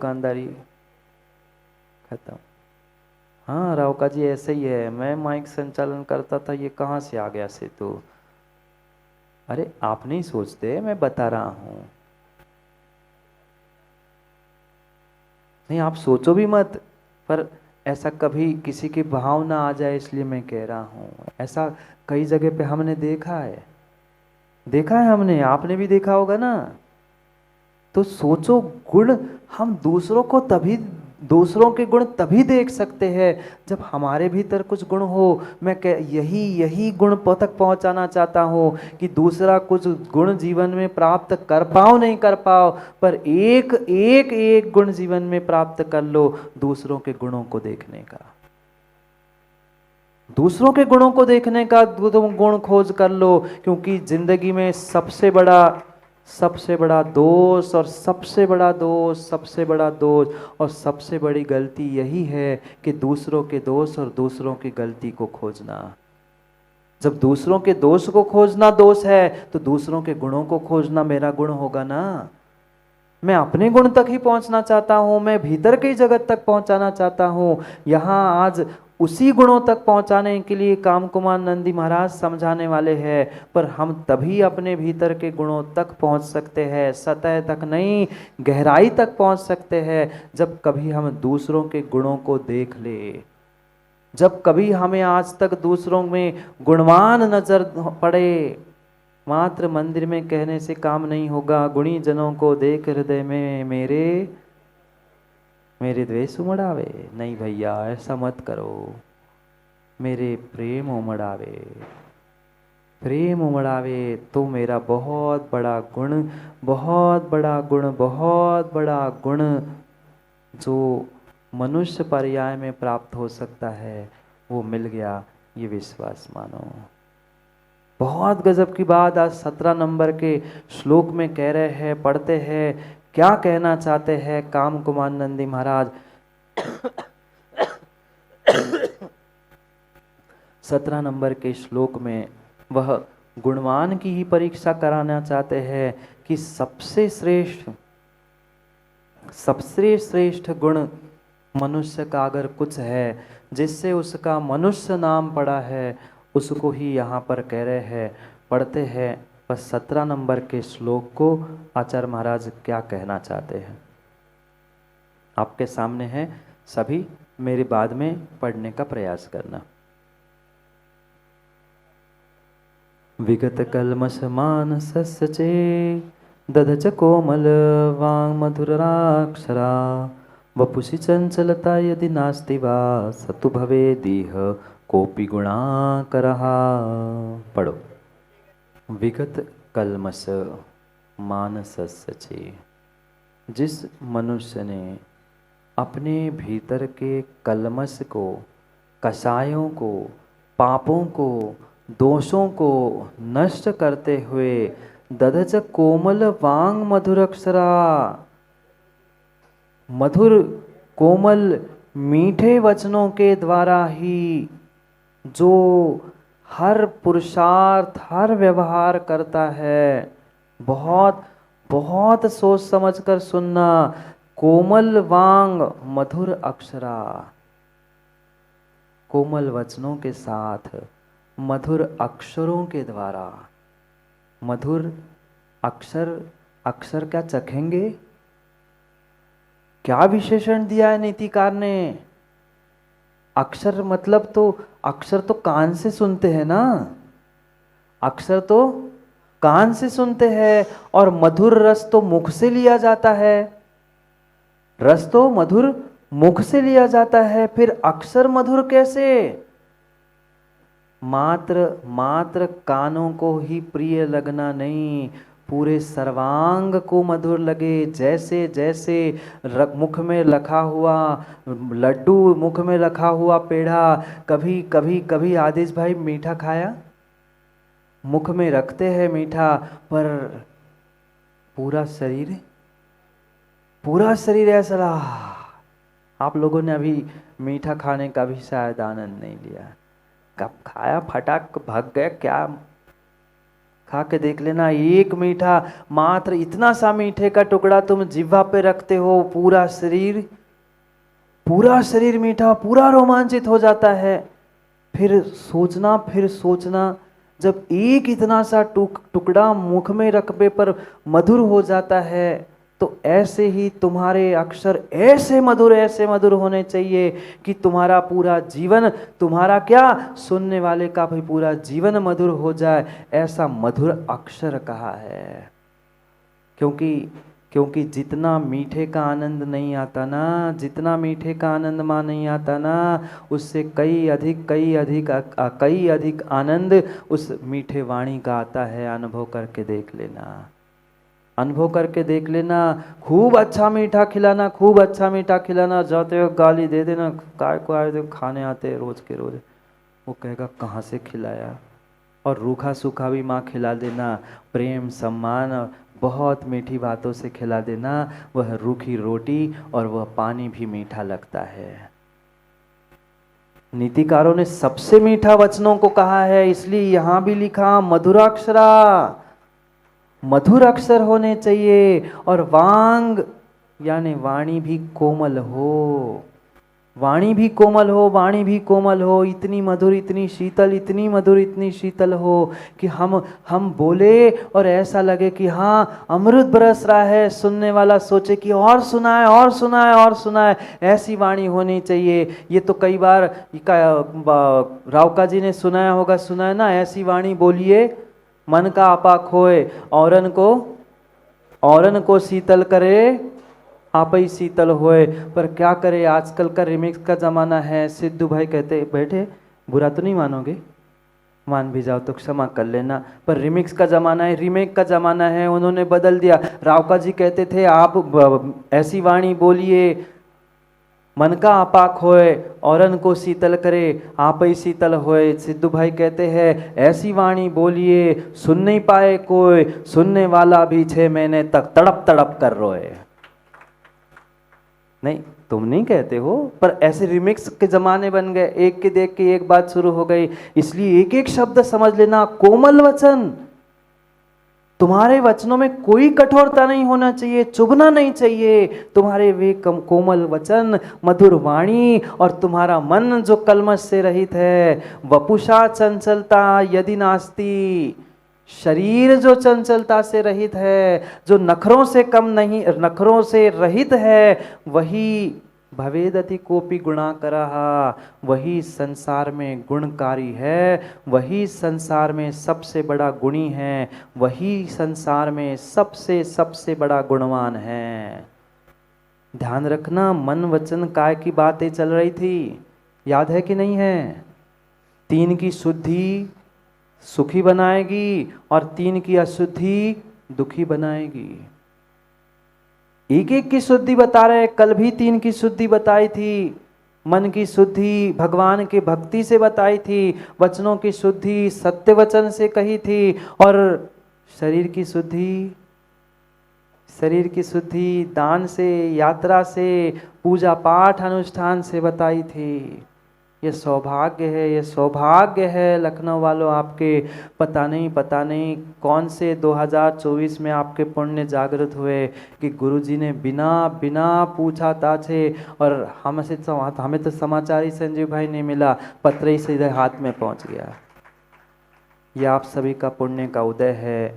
दुकानदारी खत्म। हाँ रावका जी ऐसे ही है, मैं माइक संचालन करता था, ये कहाँ से आ गया से तो। अरे आप नहीं सोचते, मैं बता रहा हूँ। नहीं आप सोचो भी मत, पर ऐसा कभी किसी की भाव ना आ जाए इसलिए मैं कह रहा हूँ। ऐसा कई जगह पे हमने देखा है, देखा है हमने, आपने भी देखा होगा ना। तो सोचो, गुण हम दूसरों को तभी, दूसरों के गुण तभी देख सकते हैं जब हमारे भीतर कुछ गुण हो। मैं यही यही गुण तक पहुंचाना चाहता हूँ कि दूसरा कुछ गुण जीवन में प्राप्त कर पाओ नहीं कर पाओ, पर एक एक एक गुण जीवन में प्राप्त कर लो, दूसरों के गुणों को देखने का, दूसरों के गुणों को देखने का तुम गुण खोज कर लो। क्योंकि जिंदगी में सबसे बड़ा दोष और सबसे बड़ा दोष, सबसे बड़ा दोष और सबसे बड़ी गलती यही है कि दूसरों के दोष और दूसरों की गलती को खोजना। जब दूसरों के दोष को खोजना दोष है, तो दूसरों के गुणों को खोजना मेरा गुण होगा ना। मैं अपने गुण तक ही पहुंचना चाहता हूं, मैं भीतर के जगत तक पहुंचाना चाहता हूं। यहां आज उसी गुणों तक पहुंचाने के लिए काम कुमार नंदी महाराज समझाने वाले हैं। पर हम तभी अपने भीतर के गुणों तक पहुंच सकते हैं, सतह तक नहीं, गहराई तक पहुंच सकते हैं, जब कभी हम दूसरों के गुणों को देख ले। जब कभी हमें आज तक दूसरों में गुणवान नजर पड़े। मात्र मंदिर में कहने से काम नहीं होगा, गुणी जनों को देख हृदय में मेरे मेरे द्वेष उमड़ावे। नहीं भैया ऐसा मत करो, मेरे प्रेम उमड़ावे, प्रेम उमड़ावे तो मेरा बहुत बड़ा गुण, बहुत बड़ा गुण, बहुत बड़ा गुण जो मनुष्य पर्याय में प्राप्त हो सकता है वो मिल गया, ये विश्वास मानो। बहुत गजब की बात आज 17 नंबर के श्लोक में कह रहे हैं, पढ़ते हैं। क्या कहना चाहते हैं काम कुमार नंदी महाराज? 17 नंबर के श्लोक में वह गुणवान की ही परीक्षा कराना चाहते हैं कि सबसे श्रेष्ठ गुण मनुष्य का अगर कुछ है जिससे उसका मनुष्य नाम पड़ा है, उसको ही यहाँ पर कह रहे हैं। पढ़ते हैं बस 17 नंबर के श्लोक को, आचार्य महाराज क्या कहना चाहते हैं आपके सामने है। सभी मेरे बाद में पढ़ने का प्रयास करना। विगत कलमश मानसस्य चे दधच कोमल वांग मधुराक्षरा वपुषि चंचलता यदि नास्ति वा सतु भवे दीह कोपि गुणाकरः। पढ़ो। विगत कलमश मानसस्य चे, जिस मनुष्य ने अपने भीतर के कलमश को, कसायों को, पापों को, दोषों को नष्ट करते हुए दधच कोमल वांग मधुर अक्षरा, मधुर कोमल मीठे वचनों के द्वारा ही जो हर पुरुषार्थ, हर व्यवहार करता है, बहुत बहुत सोच समझ कर सुनना। कोमल वांग मधुर अक्षरा, कोमल वचनों के साथ, मधुर अक्षरों के द्वारा। मधुर अक्षर, अक्षर क्या चखेंगे? क्या विशेषण दिया है नीतिकार ने? अक्षर मतलब तो, अक्षर तो कान से सुनते हैं ना, अक्षर तो कान से सुनते हैं, और मधुर रस तो मुख से लिया जाता है, रस तो मधुर मुख से लिया जाता है, फिर अक्षर मधुर कैसे? मात्र कानों को ही प्रिय लगना नहीं, पूरे सर्वांग को मधुर लगे। जैसे जैसे मुख में रखा हुआ लड्डू, मुख में रखा हुआ पेड़ा, कभी कभी कभी आदेश भाई मीठा खाया? मुख में रखते हैं मीठा, पर पूरा शरीर ऐसा रहा। आप लोगों ने अभी मीठा खाने का भी शायद आनंद नहीं लिया। कब खाया फटाक भाग गए, क्या खा के देख लेना, एक मीठा, मात्र इतना सा मीठे का टुकड़ा तुम जिह्वा पे रखते हो, पूरा शरीर मीठा, पूरा रोमांचित हो जाता है। फिर सोचना, जब एक इतना सा टुकड़ा मुख में रखने पर मधुर हो जाता है, तो ऐसे ही तुम्हारे अक्षर ऐसे मधुर होने चाहिए कि तुम्हारा पूरा जीवन, तुम्हारा क्या, सुनने वाले का भी पूरा जीवन मधुर हो जाए। ऐसा मधुर अक्षर कहा है। क्योंकि जितना मीठे का आनंद नहीं आता ना, जितना मीठे का आनंद मां नहीं आता ना, उससे कई अधिक आनंद उस मीठे वाणी का आता है। अनुभव करके देख लेना। खूब अच्छा मीठा खिलाना, जाते हो गाली दे देना, काय को आए थे खाने आते रोज के रोज, वो कहेगा कहाँ से खिलाया। और रूखा सूखा भी माँ खिला देना, प्रेम सम्मान बहुत मीठी बातों से खिला देना, वह रूखी रोटी और वह पानी भी मीठा लगता है। नीतिकारों ने सबसे मीठा वचनों को कहा है, इसलिए यहां भी लिखा मधुराक्षरा, मधुर अक्षर होने चाहिए। और वांग यानी वाणी भी कोमल हो, वाणी भी कोमल हो, इतनी मधुर, इतनी शीतल हो कि हम बोले और ऐसा लगे कि हाँ अमृत बरस रहा है, सुनने वाला सोचे कि और सुनाए। ऐसी वाणी होनी चाहिए। ये तो कई बार रावका जी ने सुनाया होगा, सुनाया ना, ऐसी वाणी बोलिए मन का आपा खोए, औरन को शीतल करे आप ही शीतल होए। पर क्या करे, आजकल का रिमिक्स का ज़माना है। सिद्धू भाई कहते बैठे, बुरा तो नहीं मानोगे, मान भी जाओ तो क्षमा कर लेना, पर रिमिक्स का ज़माना है, रीमेक का ज़माना है, उन्होंने बदल दिया। रावका जी कहते थे आप ऐसी वाणी बोलिए मन का आपा खोए, औरन को शीतल करे आप ही शीतल होए। सिद्धू भाई कहते हैं ऐसी वाणी बोलिए सुन नहीं पाए कोई, सुनने वाला भी 6 महीने तक तड़प कर रोए। नहीं, तुम नहीं कहते हो, पर ऐसे रिमिक्स के जमाने बन गए, एक के देख के एक बात शुरू हो गई। इसलिए एक एक शब्द समझ लेना। कोमल वचन, तुम्हारे वचनों में कोई कठोरता नहीं होना चाहिए, चुभना नहीं चाहिए। तुम्हारे वे कोमल वचन, मधुर वाणी, और तुम्हारा मन जो कलमश से रहित है। वपुषा चंचलता यदि नास्ति, शरीर जो चंचलता से रहित है, जो नखरों से कम नहीं, नखरों से रहित है, वही भवेदति कोपि गुणाकरः, वही संसार में गुणकारी है, वही संसार में सबसे बड़ा गुणी है, वही संसार में सबसे बड़ा गुणवान है। ध्यान रखना, मन वचन काय की बातें चल रही थी, याद है कि नहीं है? 3 की शुद्धि सुखी बनाएगी और 3 की अशुद्धि दुखी बनाएगी। एक की शुद्धि बता रहे, कल भी 3 की शुद्धि बताई थी। मन की शुद्धि भगवान के भक्ति से बताई थी, वचनों की शुद्धि सत्य वचन से कही थी, और शरीर की शुद्धि दान से, यात्रा से, पूजा पाठ अनुष्ठान से बताई थी। ये सौभाग्य है लखनऊ वालों आपके। पता नहीं कौन से 2024 में आपके पुण्य जागृत हुए कि गुरुजी ने बिना पूछा ताछे, और हमें तो समाचार ही संजीव भाई नहीं मिला, पत्र ही सीधे हाथ में पहुंच गया। ये आप सभी का पुण्य का उदय है।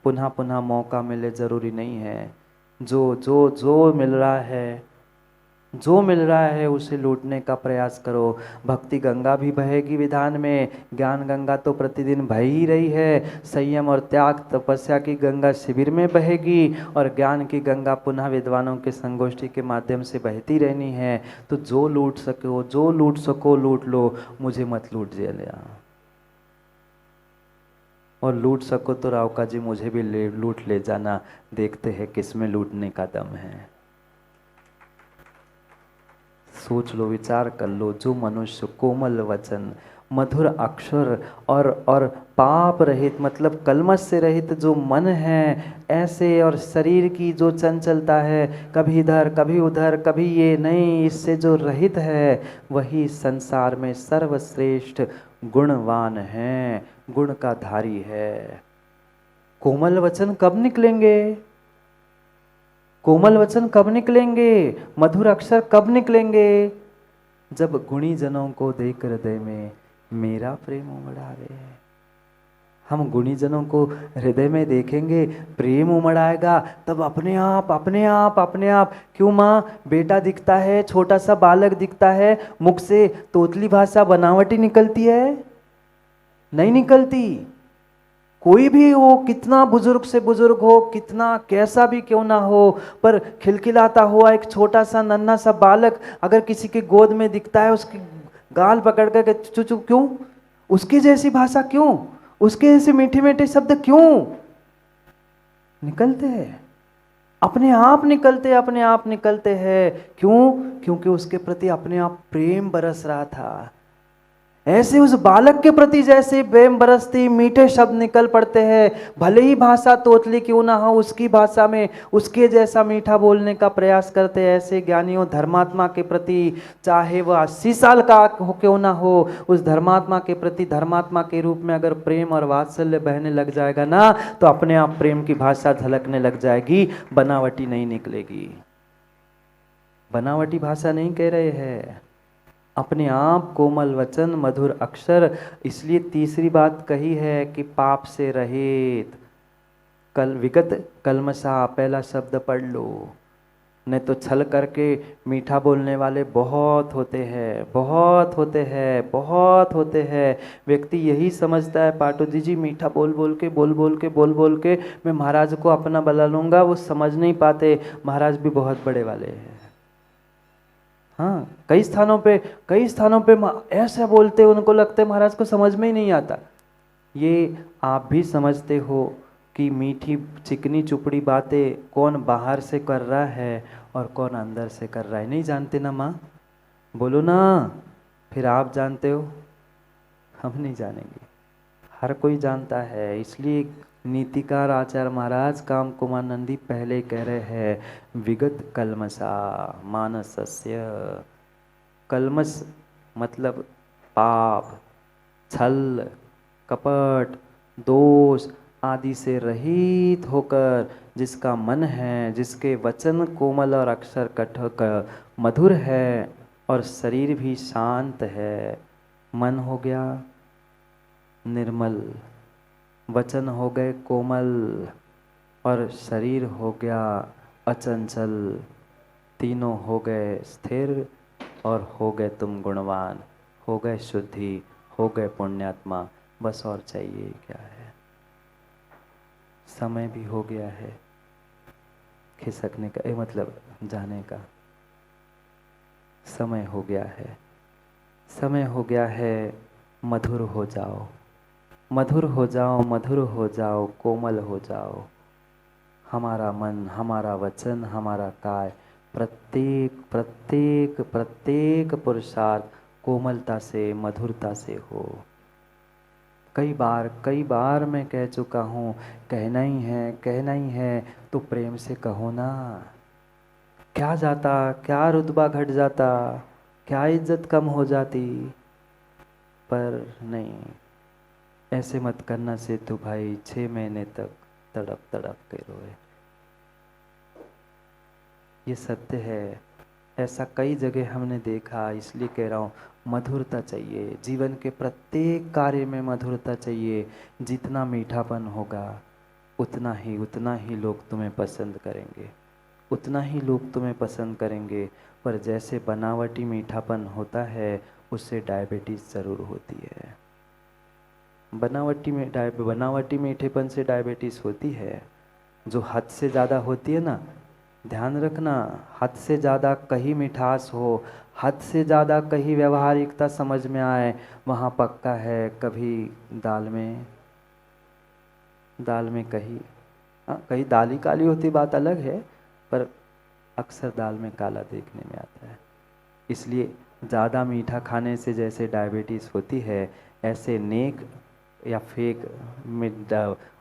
पुनः मौका मिले जरूरी नहीं है। जो मिल रहा है उसे लूटने का प्रयास करो। भक्ति गंगा भी बहेगी विधान में, ज्ञान गंगा तो प्रतिदिन बह ही रही है। संयम और त्याग तपस्या की गंगा शिविर में बहेगी, और ज्ञान की गंगा पुनः विद्वानों के संगोष्ठी के माध्यम से बहती रहनी है। तो जो लूट सको लूट लो, मुझे मत लूट लिया। और लूट सको तो रावका जी मुझे भी लूट ले जाना, देखते हैं किसमें लूटने का दम है। सोच लो, विचार कर लो। जो मनुष्य कोमल वचन, मधुर अक्षर और पाप रहित, मतलब कलमश से रहित जो मन है ऐसे, और शरीर की जो चंचलता है, कभी इधर कभी उधर, कभी ये नहीं, इससे जो रहित है, वही संसार में सर्वश्रेष्ठ गुणवान है, गुण का धारी है। कोमल वचन कब निकलेंगे? कोमल वचन कब निकलेंगे? मधुर अक्षर कब निकलेंगे? जब गुणी जनों को देख हृदय में मेरा प्रेम उमड़ आवे। हम गुणीजनों को हृदय में देखेंगे, प्रेम उमड़ आएगा, तब अपने आप अपने आप अपने आप। क्यों माँ? बेटा दिखता है, छोटा सा बालक दिखता है, मुख से तोतली भाषा बनावटी निकलती है? नहीं निकलती। कोई भी हो, कितना बुजुर्ग से बुजुर्ग हो, कितना कैसा भी क्यों ना हो, पर खिलखिलाता हुआ एक छोटा सा नन्हा सा बालक अगर किसी के गोद में दिखता है, उसकी गाल पकड़ कर चुचू, क्यों? उसकी जैसी भाषा क्यों? उसके जैसे मीठे मीठे शब्द क्यों निकलते हैं? अपने आप निकलते, अपने आप निकलते हैं। क्यों? क्योंकि उसके प्रति अपने आप प्रेम बरस रहा था। ऐसे उस बालक के प्रति जैसे प्रेम बरसती मीठे शब्द निकल पड़ते हैं, भले ही भाषा तोतली क्यों ना हो, उसकी भाषा में उसके जैसा मीठा बोलने का प्रयास करते हैं। ऐसे ज्ञानियों धर्मात्मा के प्रति, चाहे वह 80 साल का हो क्यों ना हो, उस धर्मात्मा के प्रति धर्मात्मा के रूप में अगर प्रेम और वात्सल्य बहने लग जाएगा ना, तो अपने आप प्रेम की भाषा झलकने लग जाएगी, बनावटी नहीं निकलेगी। बनावटी भाषा नहीं कह रहे हैं, अपने आप कोमल वचन मधुर अक्षर। इसलिए तीसरी बात कही है कि पाप से रहित, कल विगत कलमसा, पहला शब्द पढ़ लो। नहीं तो छल करके मीठा बोलने वाले बहुत होते हैं, बहुत होते हैं, बहुत होते हैं। व्यक्ति यही समझता है पाटू जी मीठा बोल बोल के बोल बोल के मैं महाराज को अपना बना लूँगा। वो समझ नहीं पाते महाराज भी बहुत बड़े वाले हैं। हाँ, कई स्थानों पे ऐसा बोलते, उनको लगता है महाराज को समझ में ही नहीं आता। ये आप भी समझते हो कि मीठी चिकनी चुपड़ी बातें कौन बाहर से कर रहा है और कौन अंदर से कर रहा है, नहीं जानते ना माँ? बोलो ना, फिर आप जानते हो, हम नहीं जानेंगे। हर कोई जानता है। इसलिए नीतिकार आचार्य महाराज काम कुमार नंदी पहले कह रहे हैं, विगत कलमसा मानसस्य। कलमस मतलब पाप, छल, कपट, दोष आदि से रहित होकर जिसका मन है, जिसके वचन कोमल और अक्षर कठोर मधुर है और शरीर भी शांत है। मन हो गया निर्मल, वचन हो गए कोमल और शरीर हो गया अचंचल, तीनों हो गए स्थिर और हो गए तुम गुणवान, हो गए शुद्धि, हो गए पुण्यात्मा। बस और चाहिए क्या है? समय भी हो गया है खिसकने का, मतलब जाने का समय हो गया है। समय हो गया है, मधुर हो जाओ, मधुर हो जाओ, मधुर हो जाओ, कोमल हो जाओ। हमारा मन, हमारा वचन, हमारा काय, प्रत्येक प्रत्येक प्रत्येक पुरुषार्थ कोमलता से, मधुरता से हो। कई बार मैं कह चुका हूँ, कहना ही है तो प्रेम से कहो ना। क्या जाता, क्या रुतबा घट जाता, क्या इज्जत कम हो जाती, पर नहीं, ऐसे मत करना से तो भाई 6 महीने तक तड़प तड़प के रोए। ये सत्य है, ऐसा कई जगह हमने देखा। इसलिए कह रहा हूँ, मधुरता चाहिए जीवन के प्रत्येक कार्य में, मधुरता चाहिए। जितना मीठापन होगा उतना ही लोग तुम्हें पसंद करेंगे, उतना ही लोग तुम्हें पसंद करेंगे। पर जैसे बनावटी मीठापन होता है, उससे डायबिटीज़ ज़रूर होती है। बनावटी मीठेपन से डायबिटीज़ होती है। जो हद से ज़्यादा होती है ना, ध्यान रखना, हद से ज़्यादा कहीं मिठास हो, हद से ज़्यादा कहीं व्यवहारिकता समझ में आए, वहाँ पक्का है कभी दाल में कहीं कहीं दाल ही काली होती, बात अलग है, पर अक्सर दाल में काला देखने में आता है। इसलिए ज़्यादा मीठा खाने से जैसे डायबिटीज़ होती है, ऐसे नेक या फेक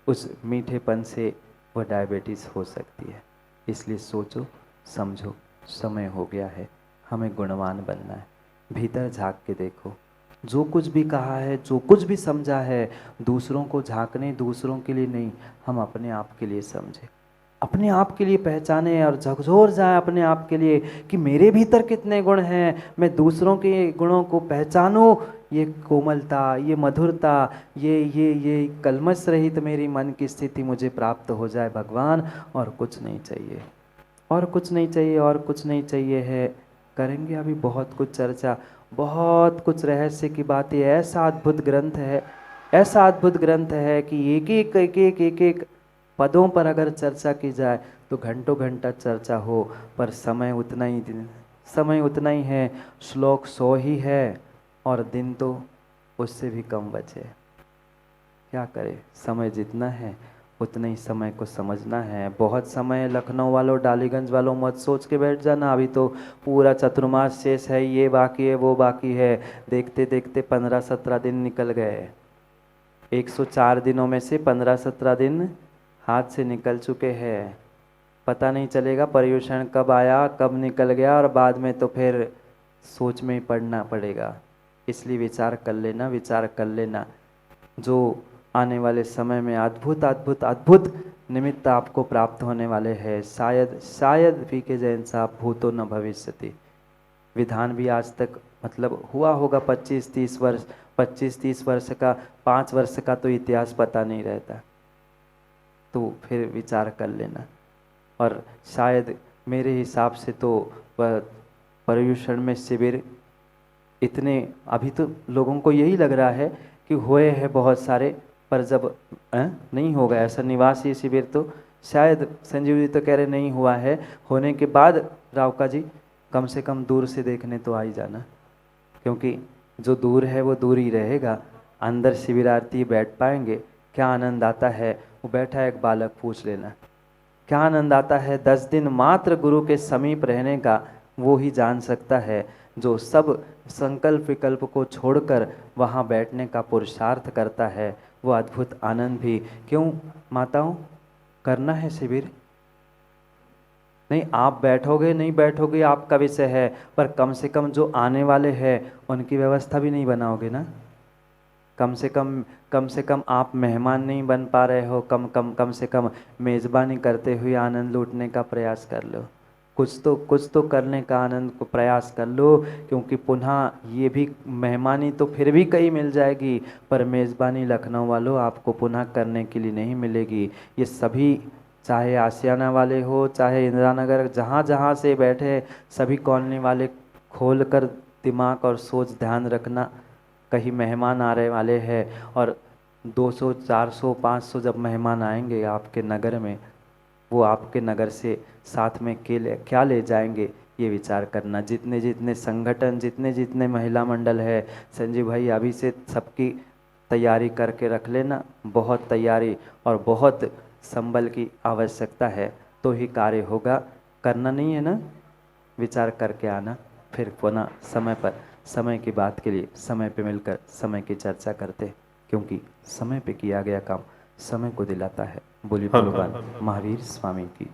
उस मीठेपन से वह डायबिटीज़ हो सकती है। इसलिए सोचो समझो, समय हो गया है, हमें गुणवान बनना है। भीतर झांक के देखो, जो कुछ भी कहा है, जो कुछ भी समझा है, दूसरों को झांकने, दूसरों के लिए नहीं, हम अपने आप के लिए समझे, अपने आप के लिए पहचाने और झकझोर जाए अपने आप के लिए कि मेरे भीतर कितने गुण हैं, मैं दूसरों के गुणों को पहचानूं। ये कोमलता, ये मधुरता, ये कलमश रहित मेरी मन की स्थिति मुझे प्राप्त हो जाए भगवान, और कुछ नहीं चाहिए, और कुछ नहीं चाहिए, और कुछ नहीं चाहिए है। करेंगे अभी बहुत कुछ चर्चा, बहुत कुछ रहस्य की बातें। ऐसा अद्भुत ग्रंथ है, ऐसा अद्भुत ग्रंथ है कि एक एक पदों पर अगर चर्चा की जाए तो घंटों घंटा चर्चा हो, पर समय उतना ही है। श्लोक 100 ही है और दिन तो उससे भी कम बचे। क्या करे, समय जितना है उतने ही समय को समझना है। बहुत समय लखनऊ वालों, डालीगंज वालों मत सोच के बैठ जाना अभी तो पूरा चतुर्मास शेष है, ये बाकी है, वो बाकी है। देखते देखते 15-17 दिन निकल गए। 104 दिनों में से 15-17 दिन हाथ से निकल चुके हैं। पता नहीं चलेगा पर्युषण कब आया कब निकल गया, और बाद में तो फिर सोच में ही पड़ना पड़ेगा। इसलिए विचार कर लेना, विचार कर लेना। जो आने वाले समय में अद्भुत अद्भुत अद्भुत निमित्त आपको प्राप्त होने वाले हैं। शायद शायद पी.के. जैन साहब, भूतो न भविष्यति विधान भी आज तक मतलब हुआ होगा 25-30 वर्ष, 25-30 वर्ष का, 5 वर्ष का तो इतिहास पता नहीं रहता। तो फिर विचार कर लेना। और शायद मेरे हिसाब से तो पर्युषण में शिविर इतने अभी तो लोगों को यही लग रहा है कि हुए हैं बहुत सारे, पर जब नहीं होगा ऐसा निवासी शिविर तो शायद संजीव जी तो कह रहे नहीं हुआ है। होने के बाद रावका जी कम से कम दूर से देखने तो आ ही जाना, क्योंकि जो दूर है वो दूर ही रहेगा। अंदर शिविरार्थी बैठ पाएंगे, क्या आनंद आता है। वो बैठा एक बालक, पूछ लेना क्या आनंद आता है 10 दिन मात्र गुरु के समीप रहने का। वो ही जान सकता है जो सब संकल्प विकल्प को छोड़कर वहाँ बैठने का पुरुषार्थ करता है। वो अद्भुत आनंद भी क्यों माताओं करना है शिविर। नहीं, आप बैठोगे नहीं बैठोगे आपका विषय है, पर कम से कम जो आने वाले हैं उनकी व्यवस्था भी नहीं बनाओगे ना। कम से कम आप मेहमान नहीं बन पा रहे हो, कम से कम मेज़बानी करते हुए आनंद लूटने का प्रयास कर लो। कुछ तो करने का आनंद को प्रयास कर लो, क्योंकि पुनः ये भी मेहमानी तो फिर भी कहीं मिल जाएगी, पर मेज़बानी लखनऊ वालों आपको पुनः करने के लिए नहीं मिलेगी। ये सभी, चाहे आशियाना वाले हो, चाहे इंदिरा नगर, जहाँ जहाँ से बैठे सभी कॉलोनी वाले, खोल कर दिमाग और सोच ध्यान रखना। कहीं मेहमान आ रहे वाले हैं, और 200, 400, 500 जब मेहमान आएंगे आपके नगर में, वो आपके नगर से साथ में क्या ले जाएंगे, ये विचार करना। जितने जितने संगठन, जितने जितने महिला मंडल है, संजीव भाई अभी से सबकी तैयारी करके रख लेना। बहुत तैयारी और बहुत संबल की आवश्यकता है, तो ही कार्य होगा। करना नहीं है ना, विचार करके आना। फिर पुनः समय पर, समय की बात के लिए समय पे मिलकर समय की चर्चा करते, क्योंकि समय पे किया गया काम समय को दिलाता है। बोलिए भगवान महावीर स्वामी की।